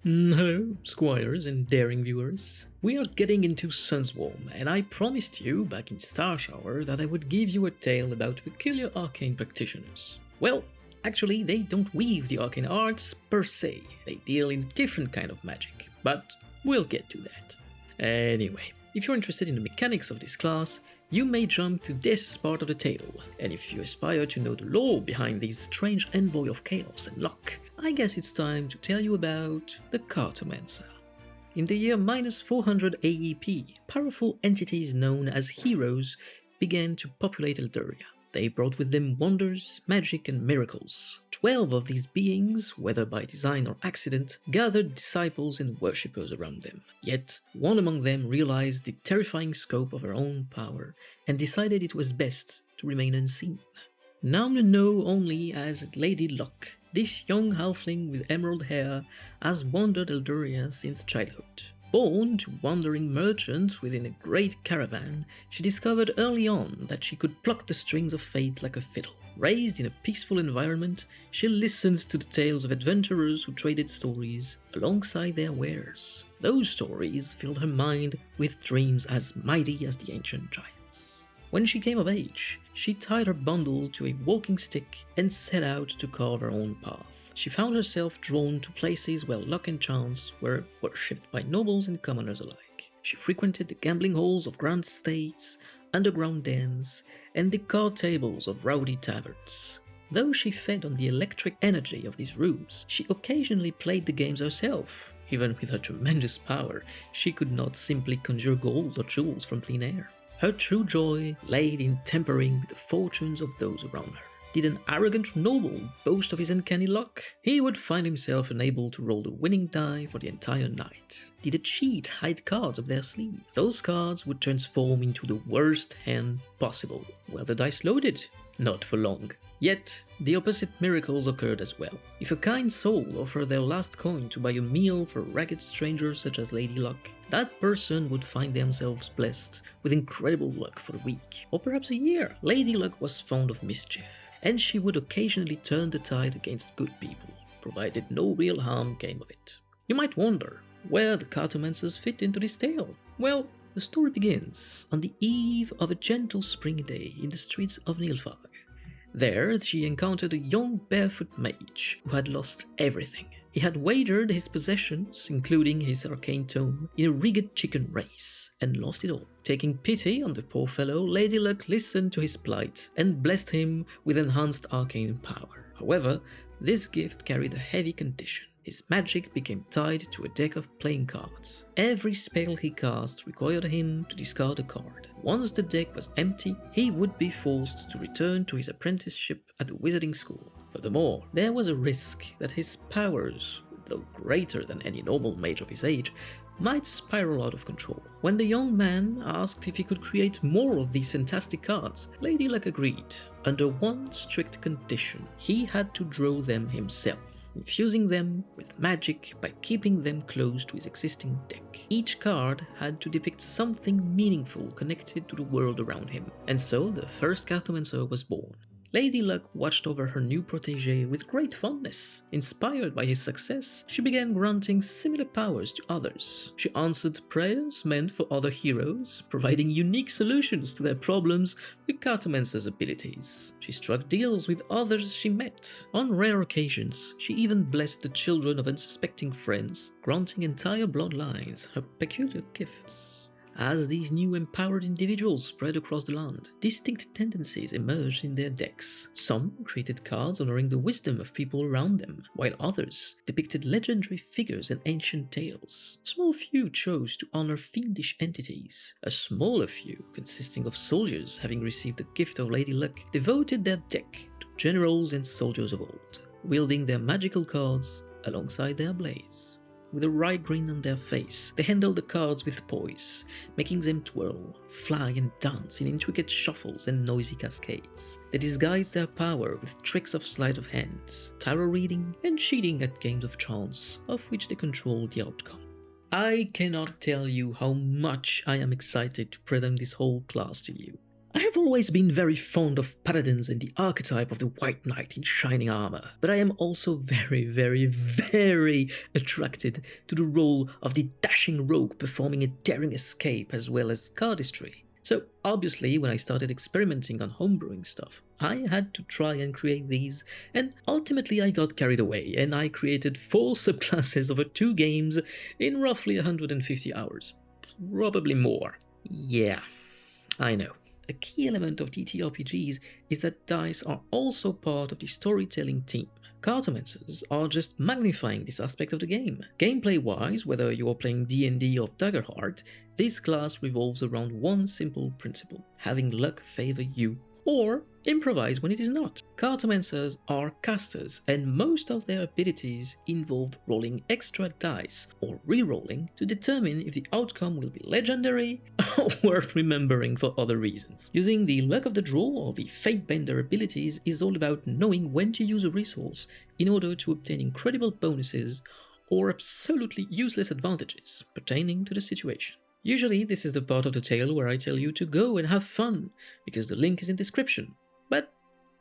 Hello, squires and daring viewers. We are getting into Sunswarm, and I promised you back in Star Shower that I would give you a tale about peculiar arcane practitioners. Well, actually, they don't weave the arcane arts per se, they deal in different kind of magic, but we'll get to that. Anyway, if you're interested in the mechanics of this class, you may jump to this part of the tale, and if you aspire to know the lore behind this strange envoy of chaos and luck, I guess it's time to tell you about the Cartomancer. In the year minus 400 AEP, powerful entities known as heroes began to populate Elderia. They brought with them wonders, magic, and miracles. 12 of these beings, whether by design or accident, gathered disciples and worshippers around them. Yet, one among them realized the terrifying scope of her own power and decided it was best to remain unseen. Now known only as Lady Luck, this young halfling with emerald hair has wandered Elderia since childhood. Born to wandering merchants within a great caravan, she discovered early on that she could pluck the strings of fate like a fiddle. Raised in a peaceful environment, she listened to the tales of adventurers who traded stories alongside their wares. Those stories filled her mind with dreams as mighty as the ancient giants. When she came of age, she tied her bundle to a walking stick and set out to carve her own path. She found herself drawn to places where luck and chance were worshipped by nobles and commoners alike. She frequented the gambling halls of grand estates, underground dens, and the card tables of rowdy taverns. Though she fed on the electric energy of these rooms, she occasionally played the games herself. Even with her tremendous power, she could not simply conjure gold or jewels from thin air. Her true joy lay in tampering with the fortunes of those around her. Did an arrogant noble boast of his uncanny luck? He would find himself unable to roll the winning die for the entire night. Did a cheat hide cards up their sleeve? Those cards would transform into the worst hand possible. Were the dice loaded? Not for long. Yet, the opposite miracles occurred as well. If a kind soul offered their last coin to buy a meal for ragged strangers such as Lady Luck, that person would find themselves blessed with incredible luck for a week, or perhaps a year. Lady Luck was fond of mischief, and she would occasionally turn the tide against good people, provided no real harm came of it. You might wonder where the Cartomancers fit into this tale. Well, the story begins on the eve of a gentle spring day in the streets of Nilfgaard. There, she encountered a young barefoot mage who had lost everything. He had wagered his possessions, including his arcane tome, in a rigged chicken race, and lost it all. Taking pity on the poor fellow, Lady Luck listened to his plight and blessed him with enhanced arcane power. However, this gift carried a heavy condition. His magic became tied to a deck of playing cards. Every spell he cast required him to discard a card. Once the deck was empty, he would be forced to return to his apprenticeship at the wizarding school. Furthermore, there was a risk that his powers, though greater than any normal mage of his age, might spiral out of control. When the young man asked if he could create more of these fantastic cards, Lady Luck agreed, under one strict condition: he had to draw them himself, infusing them with magic by keeping them close to his existing deck. Each card had to depict something meaningful connected to the world around him, and so the first Cartomancer was born. Lady Luck watched over her new protégé with great fondness. Inspired by his success, she began granting similar powers to others. She answered prayers meant for other heroes, providing unique solutions to their problems with Cartomancer's abilities. She struck deals with others she met. On rare occasions, she even blessed the children of unsuspecting friends, granting entire bloodlines her peculiar gifts. As these new empowered individuals spread across the land, distinct tendencies emerged in their decks. Some created cards honoring the wisdom of people around them, while others depicted legendary figures and ancient tales. A small few chose to honor fiendish entities. A smaller few, consisting of soldiers having received the gift of Lady Luck, devoted their deck to generals and soldiers of old, wielding their magical cards alongside their blades. With a wry grin on their face, they handled the cards with poise, making them twirl, fly and dance in intricate shuffles and noisy cascades. They disguised their power with tricks of sleight of hand, tarot reading, and cheating at games of chance, of which they controlled the outcome. I cannot tell you how much I am excited to present this whole class to you. I have always been very fond of paladins and the archetype of the white knight in shining armor, but I am also very attracted to the role of the dashing rogue performing a daring escape as well as cardistry. So obviously when I started experimenting on homebrewing stuff, I had to try and create these, and ultimately I got carried away and I created 4 subclasses over 2 games in roughly 150 hours. Probably more. Yeah, I know. A key element of TTRPGs is that dice are also part of the storytelling team. Cartomancers are just magnifying this aspect of the game. Gameplay-wise, whether you are playing D&D or Daggerheart, this class revolves around one simple principle: having luck favor you, or improvise when it is not. Cartomancers are casters, and most of their abilities involve rolling extra dice or re-rolling to determine if the outcome will be legendary or worth remembering for other reasons. Using the luck of the draw or the fate bender abilities is all about knowing when to use a resource in order to obtain incredible bonuses or absolutely useless advantages pertaining to the situation. Usually this is the part of the tale where I tell you to go and have fun, because the link is in description. But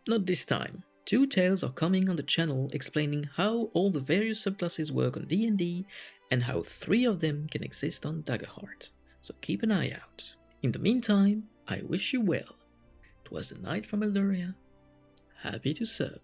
not this time. 2 tales are coming on the channel explaining how all the various subclasses work on D&D and how 3 of them can exist on Daggerheart. So keep an eye out. In the meantime, I wish you well. 'Twas the Knight from Elderia. Happy to serve.